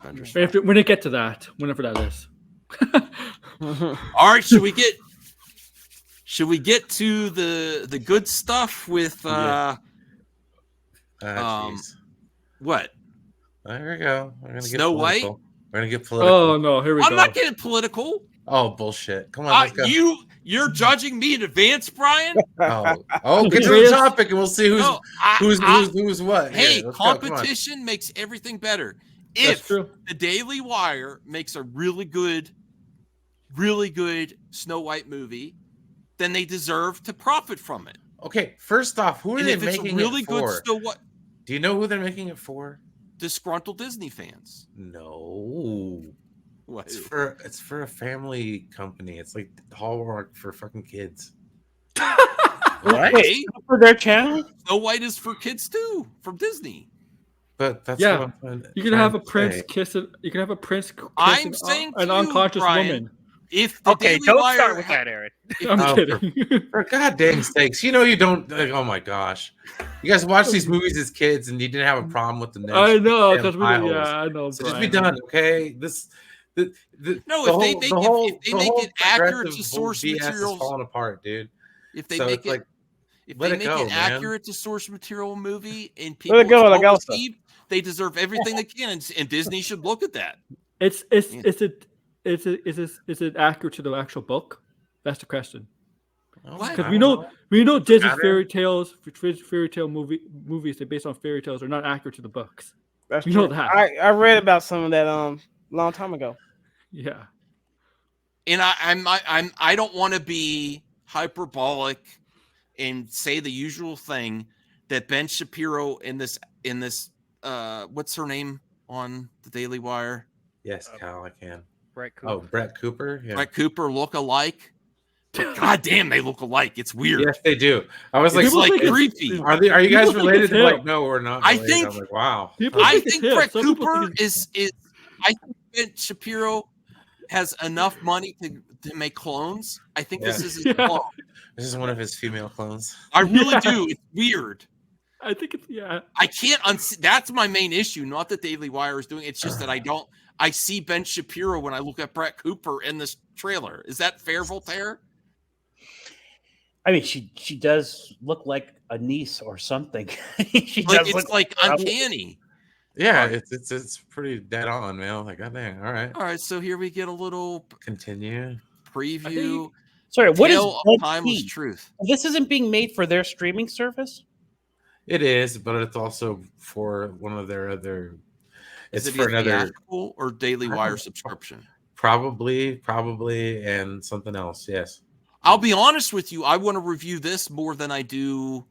Avengers. When it get to that, whenever that is. All right, should we get to the good stuff with what? There we go. We're gonna Snow get White. We're gonna get political. Oh no, here we go. I'm not getting political. Oh bullshit! Come on, let's go. You're judging me in advance, Brian. Get to the topic and we'll see who's what. Hey, competition makes everything better. If the Daily Wire makes a really good Snow White movie, then they deserve to profit from it. Okay, first off, who are they making really it for? Good Snow White, do you know who they're making it for? Disgruntled Disney fans. No. What? It's for a family company. It's like Hallmark for fucking kids. Right? Wait, for their channel? Snow White is for kids too, from Disney. But that's you can have a prince kiss it. You can have a prince kiss an unconscious woman. If the Daily don't Wire start with that, Aaron. I'm kidding. For goddamn sakes, you don't. Oh my gosh, you guys watch these movies as kids, and you didn't have a problem with the. I know, because I know. So just be done, okay? If they make it accurate to source material, falling apart, dude. If they make it accurate to source material movie and people receive, they deserve everything they can, and Disney should look at that. Is it accurate to the actual book? That's the question. Because we know Disney's fairy tale movies they're based on fairy tales are not accurate to the books. That's you know that. I read about some of that long time ago. Yeah. And I don't want to be hyperbolic and say the usual thing that Ben Shapiro in this what's her name on the Daily Wire? Yes, Cal, I can. Brett Cooper. Oh, Brett Cooper. Yeah. Brett Cooper look alike. But God damn, they look alike. It's weird. Yes, they do. I was like, it's like creepy. Are you guys related? Like, no, we're not. I think. I'm like, wow. I think Brett Cooper is. I think Ben Shapiro has enough money to make clones. I think this is his clone. This is one of his female clones. I really do. It's weird. I think it's I can't unsee. That's my main issue. Not that Daily Wire is doing. It's just that I see Ben Shapiro when I look at Brett Cooper in this trailer. Is that fair, Voltaire? I mean, she does look like a niece or something. It's like uncanny. Yeah, it's pretty dead on, man. Like, God dang. All right. So here we get a little continue preview. Sorry, what is Timeless Truth? This isn't being made for their streaming service. It is, but it's also for one of their other. It's for another or Daily Wire subscription. Probably, and something else. Yes. I'll be honest with you. I want to review this more than I do.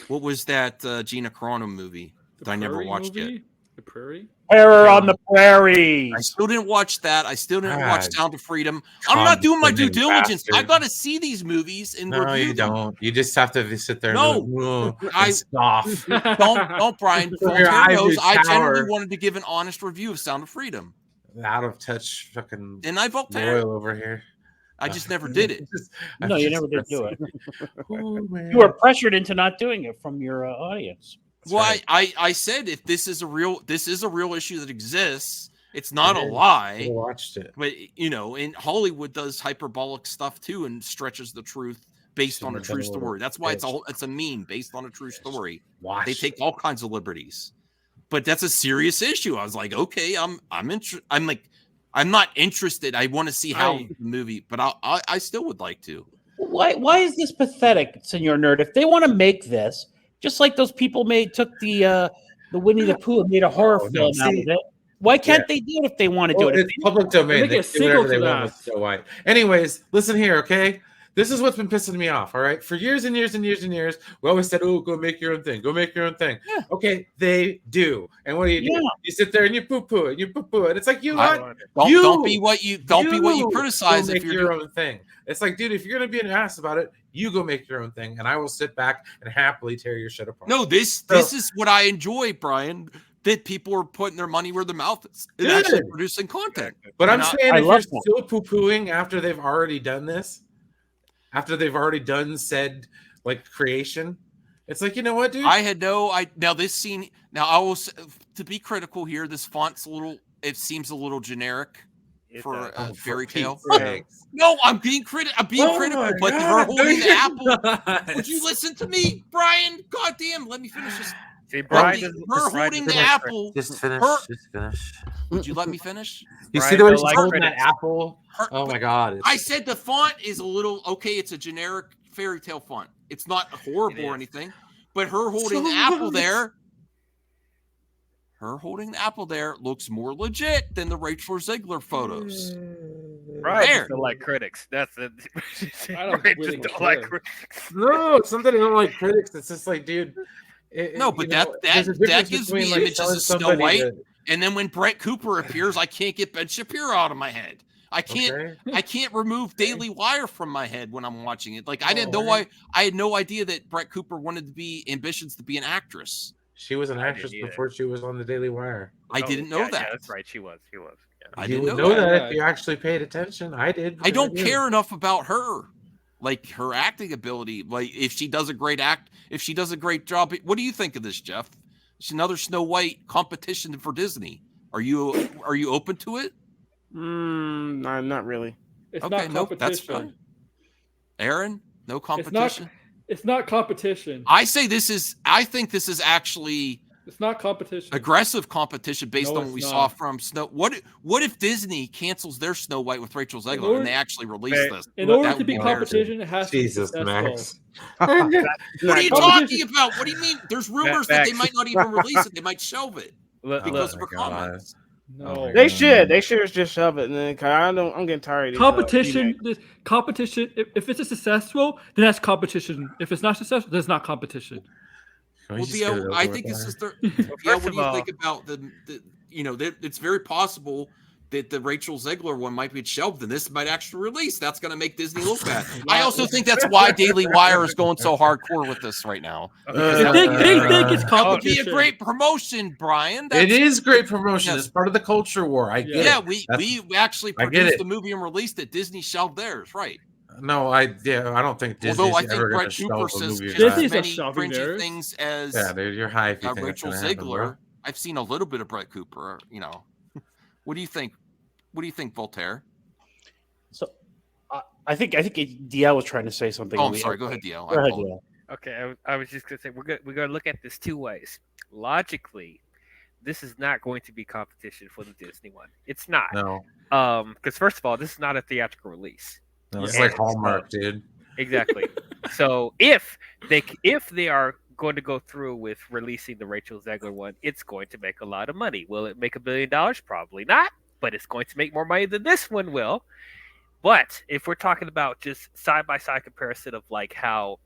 What was that Gina Carano movie that I never watched yet? The Prairie? Terror on the Prairie. I still didn't watch that. I still didn't watch Sound of Freedom. I'm not doing my due diligence. I got to see these movies and review them. No, you don't. You just have to sit there. No, scoff. Don't, Brian. I generally wanted to give an honest review of Sound of Freedom. Out of touch, fucking. And I Voltaire Royal over here. I just never did it. No, you never did do it. You were pressured into not doing it from your audience. That's right. I said if this is a real issue that exists. It's not a lie. I watched it, but and Hollywood does hyperbolic stuff too and stretches the truth based on a true story. That's why it's a meme based on a true story. They take all kinds of liberties, but that's a serious issue. I was like, okay, I'm not interested. I want to see how the movie, but I still would like to. Why is this pathetic, Senor Nerd? If they want to make this. Just like those people took the Winnie the Pooh and made a horror film out of it. Why can't they do it if they want to do it? It's public domain. They do whatever they want with Snow White. Anyways, listen here, okay? This is what's been pissing me off, all right? For years and years and years and years, we always said, oh, go make your own thing. Go make your own thing. Yeah. Okay, they do. And what do? You sit there and you poo-poo and you poo-poo. And it's like, don't be what you criticize if you're your own thing. It's like, dude, if you're going to be an ass about it, you go make your own thing, and I will sit back and happily tear your shit apart. No, this is what I enjoy, Brian, that people are putting their money where their mouth is and actually producing content. But I'm saying if you're still poo-pooing after they've already done this, after they've already done said, like, creation, it's like, you know what, dude? Now this scene, now I will, to be critical here, this font's a little it seems a little generic for a fairy tale. Sakes. No, I'm being critical, my but God, her holding no, the apple. you're Would you listen to me, Brian? God damn, let me finish this. See, Brian Her holding the apple. Just finish. Her- Just finish. Would you let me finish? You see Brian the way don't she's like holding that critics. apple? Oh But my God! I said the font is a little okay. It's a generic fairy tale font. It's not horrible or anything. But her holding the apple there. Her holding the apple there looks more legit than the Rachel Zegler photos. Brian There. just don't like critics. That's it. I don't Brian really just don't care. like critics. No, it's something I don't like critics. It's just like, dude. No, but that gives me images of Snow White. And then when Brett Cooper appears, I can't get Ben Shapiro out of my head. I can't remove Daily Wire from my head when I'm watching it. Like I had no idea that Brett Cooper wanted to be ambitions to be an actress. She was an actress before she was on the Daily Wire. I didn't know that. Yeah, that's right. She was. Yeah. I You didn't would know know that. that if you actually paid attention. I did. I don't care enough about her, like her acting ability. Like if she does a great job. What do you think of this, Jeff? It's another Snow White competition for Disney. Are you open to it? No, not really. It's Okay, not no, competition. that's fine. Aaron, no competition. It's not competition. I think this is actually It's not competition. aggressive competition based No, on what we it's saw not. from Snow. What if Disney cancels their Snow White with Rachel Zegler and they actually release this? In order That to would be embarrassing. competition, it has to be Jesus, successful. Max. What are you Competition- talking about? What do you mean? There's rumors that they Max. might not even release it. They might shelve it Look, because Oh of her my God. comments. No. they should just shove it. And then 'cause I'm getting tired of these, Competition. remakes. Competition. If it's successful, then that's competition. If it's not successful, then it's not competition. Can we Well, just get it Theo, over I with think it's now? just the. Well, Yeah, first what of do you all- think about that it's very possible that the Rachel Zegler one might be shelved and this might actually release. That's going to make Disney look bad. I also think that's why Daily Wire is going so hardcore with this right now. They think it's That would be a competition. great promotion, Brian. It is great promotion. Yes. It's part of the culture war. I get Yeah, it. we That's- actually I get produced it. the movie and released it. Disney shelved theirs, right? No, I don't think Disney's Although I think ever going Brett to Cooper shelve a says movie. of just Disney's as that. not many shelving cringy theirs. things as Yeah, dude, you're high if you think Rachel that's gonna happen, bro. Zegler. I've seen a little bit of Brett Cooper. What do you think? What do you think, Voltaire? So, I think DL was trying to say something. Oh, I'm sorry. Go ahead, DL. Go ahead, DL. Okay, I was just gonna say we're gonna look at this two ways. Logically, this is not going to be competition for the Disney one. It's not. No, Because first of all, this is not a theatrical release. no, it's Yeah. like Hallmark, dude. Exactly. So if they are going to go through with releasing the Rachel Zegler one, it's going to make a lot of money. Will it make $1 billion? Probably not, but it's going to make more money than this one will. But if we're talking about just side by side comparison of like how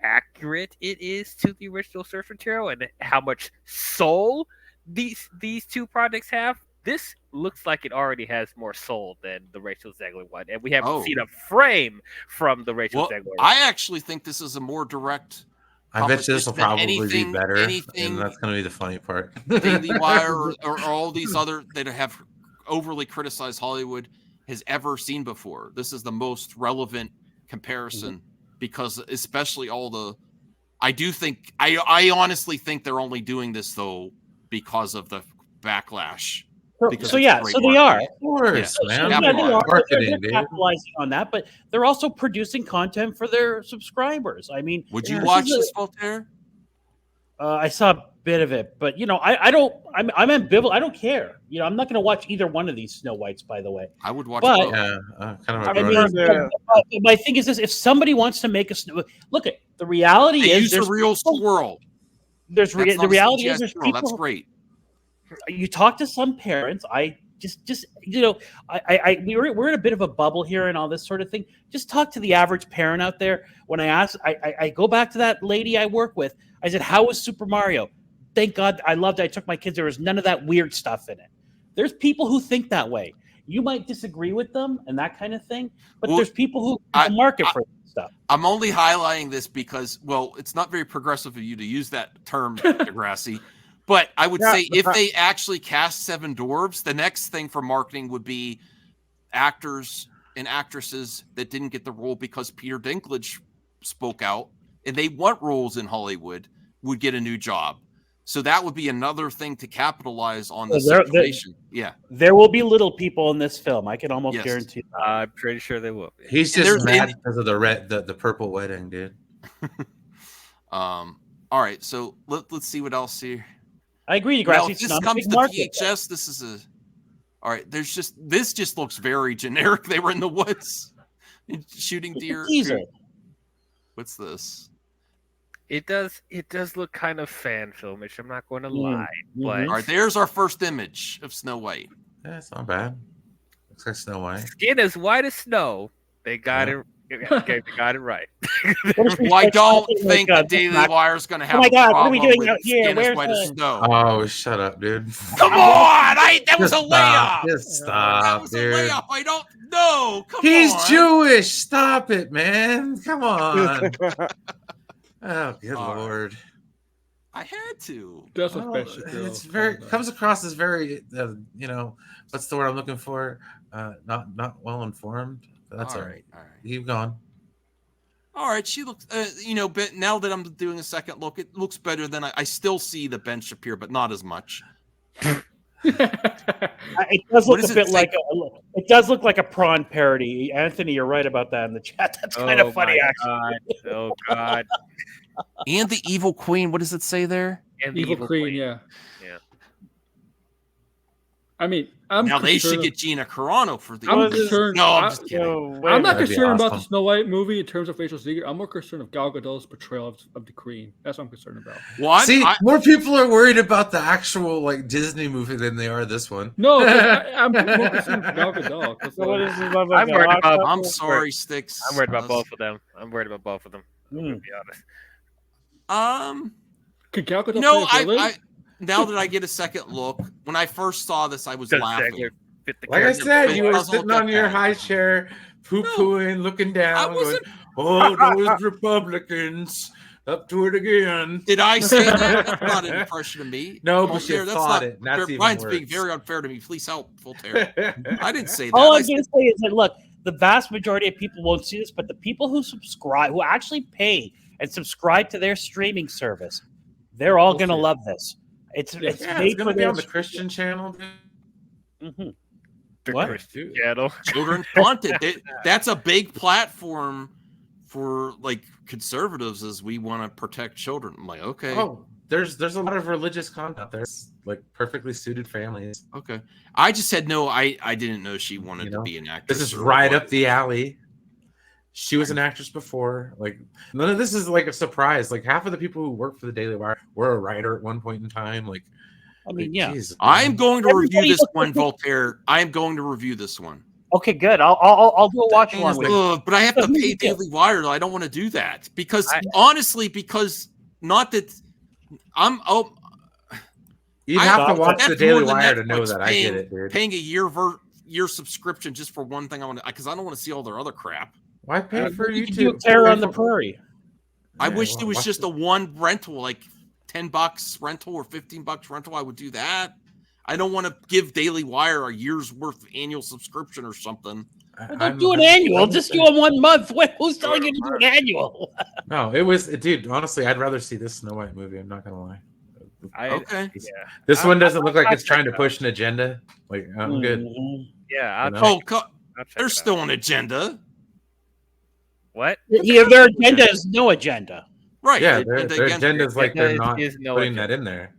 accurate it is to the original source material and how much soul these two projects have, this looks like it already has more soul than the Rachel Zegler one, and we haven't seen a frame from the Rachel Zegler one. I actually think this is a more direct. I bet you this will competition than probably be better, anything and that's going to be the funny part. Daily Wire or all these other that have overly criticized Hollywood has ever seen before. This is the most relevant comparison because, especially I honestly think they're only doing this though because of the backlash. So they are. Of course, Yeah. man. Yeah, they are. Marketing, They're dude. capitalizing on that, but they're also producing content for their subscribers. I mean, Would you this watch is a- this, Voltaire? I saw a bit of it, but I don't. I'm ambivalent. I don't care. I'm not going to watch either one of these Snow Whites. By the way, I would watch But- both. Yeah, kind of. I a mean, brother. my thing is this: if somebody wants to make a look at the reality They is use a there's real squirrel. there's That's not the a reality CGI is there's squirrel. people. That's great. You talk to some parents. We're in a bit of a bubble here and all this sort of thing. Just talk to the average parent out there. When I ask, I go back to that lady I work with. I said, "How was Super Mario?" Thank God I loved it. I took my kids. There was none of that weird stuff in it. There's people who think that way. You might disagree with them and that kind of thing, but there's people who market for stuff. I'm only highlighting this because, well, it's not very progressive of you to use that term, Degrassi. But I would say if they actually cast 7 dwarves, the next thing for marketing would be actors and actresses that didn't get the role because Peter Dinklage spoke out and they want roles in Hollywood would get a new job. So that would be another thing to capitalize on the Well, situation. Yeah. There will be little people in this film. I can almost guarantee that. I'm pretty sure they will. He's just mad because of the purple wedding, dude. All right, so let's see what else here. I agree, Now, Degrassi. if this comes to VHS, this is a. All right, this just looks very generic. They were in the woods shooting deer. What's this? It does look kind of fan filmish. I'm not going to lie, but all right, there's our first image of Snow White. Yeah, it's not bad. Looks like Snow White. Skin as white as snow. They got it. They got it right. Well, I don't think the Daily Wire is going to have a problem what are we doing out here? Skin as white as snow. Oh, shut up, dude. Come on! That was a layup. Just stop, dude. That was a layup. I don't know. Come on. He's Jewish. Stop it, man. Come on. Oh, good Lord. I had to. That's what Bentkey it's very comes across as very, what's the word I'm looking for? Not well informed. That's all right. All right. Keep going. All right. She looks, but now that I'm doing a second look, it looks better than I still see the Ben Shapiro, but not as much. It does look a bit like it does look like a prawn parody. Anthony, you're right about that in the chat. That's kind of funny, actually. Oh God. And the evil queen. What does it say there? And the evil queen. Yeah. I mean, now they should get Gina Carano for the. I'm concerned. No, I'm just kidding. I'm not concerned about the Snow White movie in terms of Rachel Zegers. I'm more concerned of Gal Gadot's portrayal of the Queen. That's what I'm concerned about. Well, more people are worried about the actual Disney movie than they are this one. No, I'm more concerned with Gal Gadot. I'm worried about. I'm sorry, Sticks. I'm worried about both of them. I'm worried about both of them. I'm gonna be honest. Could Gal Gadot play a villain? Now that I get a second look, when I first saw this, I was laughing. Like I said, you were sitting on your high chair, poo-pooing, looking down, going, "Oh, those Republicans, up to it again." Did I say that? That's not an impression of me. No, but you thought it. That's even Ryan's worse. being very unfair to me. Please help, Voltaire. I didn't say that. All I'm going to say is that, look, the vast majority of people won't see this, but the people who subscribe, who actually pay and subscribe to their streaming service, they're all going to love this. It's going to be on the Christian channel. The Christian channel. Children's content. That's a big platform for conservatives, as we want to protect children. I'm like, okay. Oh, there's a lot of religious content. There's perfectly suited families. Okay. I just said no. I didn't know she wanted to be an actress. This is right up the alley. She was an actress before. None of this is a surprise. Half of the people who work for the Daily Wire were a writer at one point in time. Geez, I'm going to review this one, Voltaire. I am going to review this one. Okay, good. I'll do a watch along with you. But I have to pay Daily Wire. I don't want to do that because not that I'm. Oh, you have to watch the Daily Wire to know that. I get it, dude. Paying a year subscription just for one thing, because I don't want to see all their other crap. Why pay for YouTube? Terror on the Prairie. I wish there was just a one rental, $10 rental or $15 rental. I would do that. I don't want to give Daily Wire a year's worth of annual subscription or something. Don't do an annual. Just do a 1 month. Who's telling you to do an annual? No, it was, dude. Honestly, I'd rather see this Snow White movie. I'm not gonna lie. Okay. Yeah. This one doesn't look like it's trying to push an agenda. I'm good. Yeah. There's still an agenda. What? Yeah, their agenda is no agenda. Right. Yeah, their agenda is they're not putting that in there.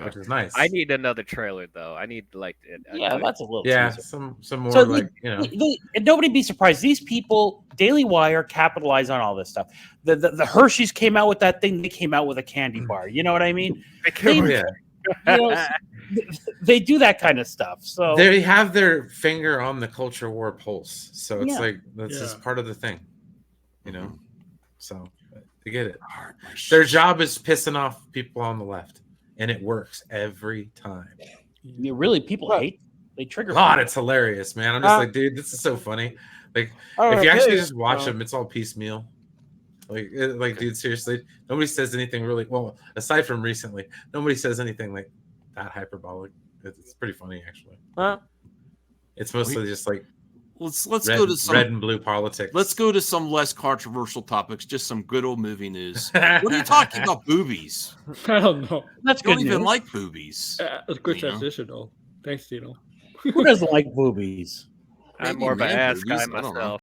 Which is nice. I need another trailer though. I need that's a little some more and nobody be surprised. These people, Daily Wire, capitalize on all this stuff. The Hershey's came out with that thing. They came out with a candy bar. You know what I mean? They do that kind of stuff. So they have their finger on the culture war pulse. So it's that's just part of the thing. So they get it. Their job is pissing off people on the left, and it works every time. People hate. They trigger. God, it's hilarious, man. I'm just dude, this is so funny. If you actually just watch them, it's all piecemeal. Dude, seriously, nobody says anything really well aside from recently. Nobody says anything that hyperbolic. It's pretty funny, actually. It's mostly just let's go to some red and blue politics. Let's go to some less controversial topics. Just some good old movie news. What are you talking about? Boobies? I don't know. That's You good don't even news. like boobies. That's a good transition, though. Thanks, Tino. Who doesn't like boobies? I'm Maybe more of an man ass boobies, guy I don't know. myself.